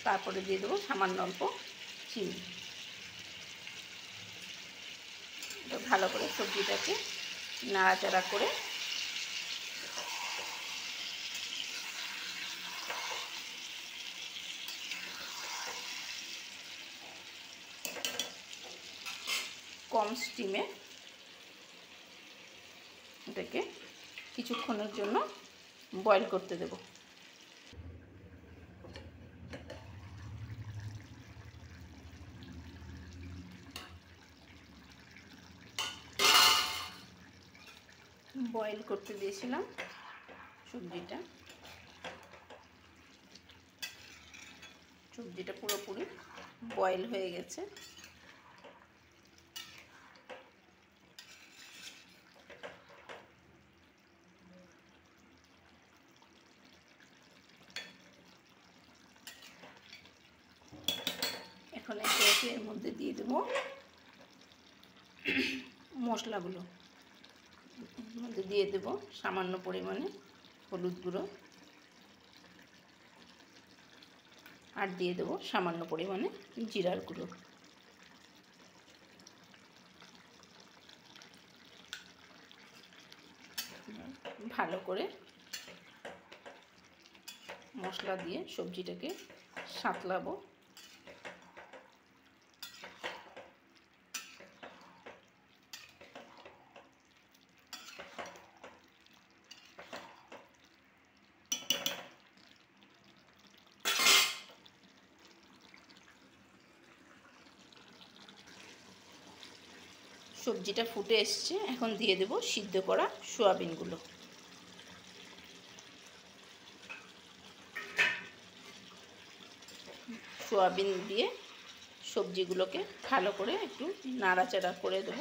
তারপরে দিয়ে দেবো সামান্য অল্প চিনি। ভালো করে সবজিটাকে নাড়াচাড়া করে কম স্টিমে এটাকে কিছুক্ষণের জন্য বয়েল করতে দেব। বয়েল করতে দিয়েছিলাম সবজিটা পুরোপুরি বয়েল হয়ে গেছে। এখন এর মধ্যে দিয়ে দেবো মশলাগুলো। এর মধ্যে দিয়ে দেবো সামান্য পরিমাণে হলুদ গুঁড়ো, আর দিয়ে দেবো সামান্য পরিমাণে জিরার গুঁড়ো। ভালো করে মশলা দিয়ে সবজিটাকে সাঁতলাবো। সবজিটা ফুটে এসছে, এখন দিয়ে দেব সিদ্ধ করা সয়াবিনগুলো। সয়াবিন দিয়ে সবজিগুলোকে ভালো করে একটু নাড়াচাড়া করে দেব।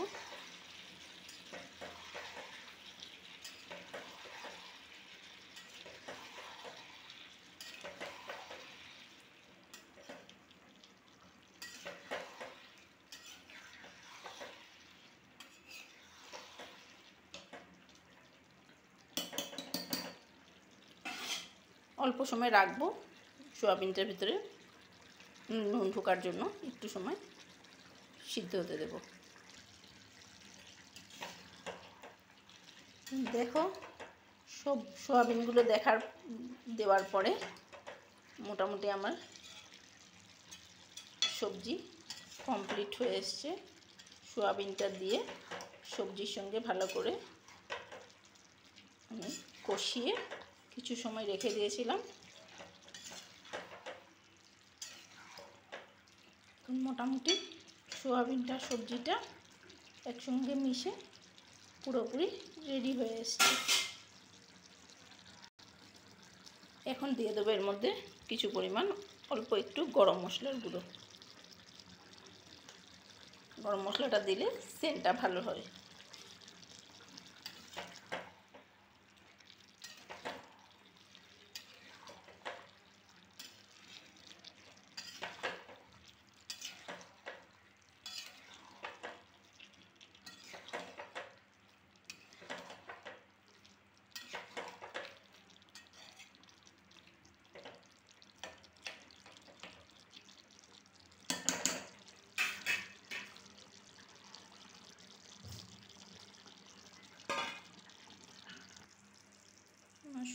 অল্প সময় রাখবো সয়াবিনটার ভিতরে নুন ঢোকার জন্য, একটু সময় সিদ্ধ হতে দেব। দেখো সব সয়াবিনগুলো দেওয়ার পরে মোটামুটি আমার সবজি কমপ্লিট হয়ে এসছে। সয়াবিনটা দিয়ে সবজির সঙ্গে ভালো করে আমি কষিয়ে কিছু সময় রেখে দিয়েছিলাম। মোটামুটি সয়াবিনটা সবজিটা একসঙ্গে মিশে পুরোপুরি রেডি হয়ে এসছে। এখন দিয়ে দেবো এর মধ্যে কিছু পরিমাণ অল্প একটু গরম মশলার গুঁড়ো। গরম মশলাটা দিলে সেন্টটা ভালো হয়।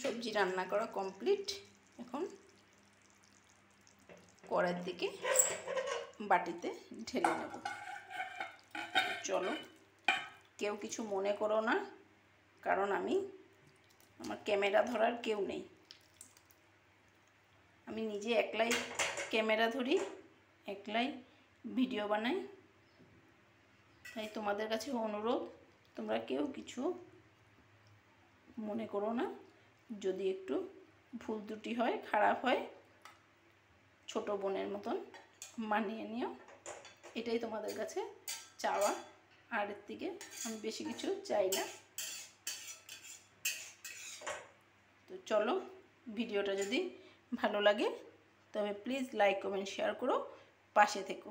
সবজি রান্না করা কমপ্লিট। এখন কড়াইয়ের দিকে বাটিতে ঢেলে নেব। চলো, কেউ কিছু মনে করো না, কারণ আমার ক্যামেরা ধরার কেউ নেই। আমি নিজে একলাই ক্যামেরা ধরি, একলাই ভিডিও বানাই। তাই তোমাদের কাছে অনুরোধ, তোমরা কেউ কিছু মনে করো না। যদি একটু ভুল ত্রুটি হয়, খারাপ হয়, ছোট বোনের মতন মানিয়ে নিও, এটাই তোমাদের কাছে চাওয়া। আর এর থেকে আমি বেশি কিছু চাই না। তো চলো, ভিডিওটা যদি ভালো লাগে তবে প্লিজ লাইক কমেন্ট শেয়ার করো, পাশে থেকো।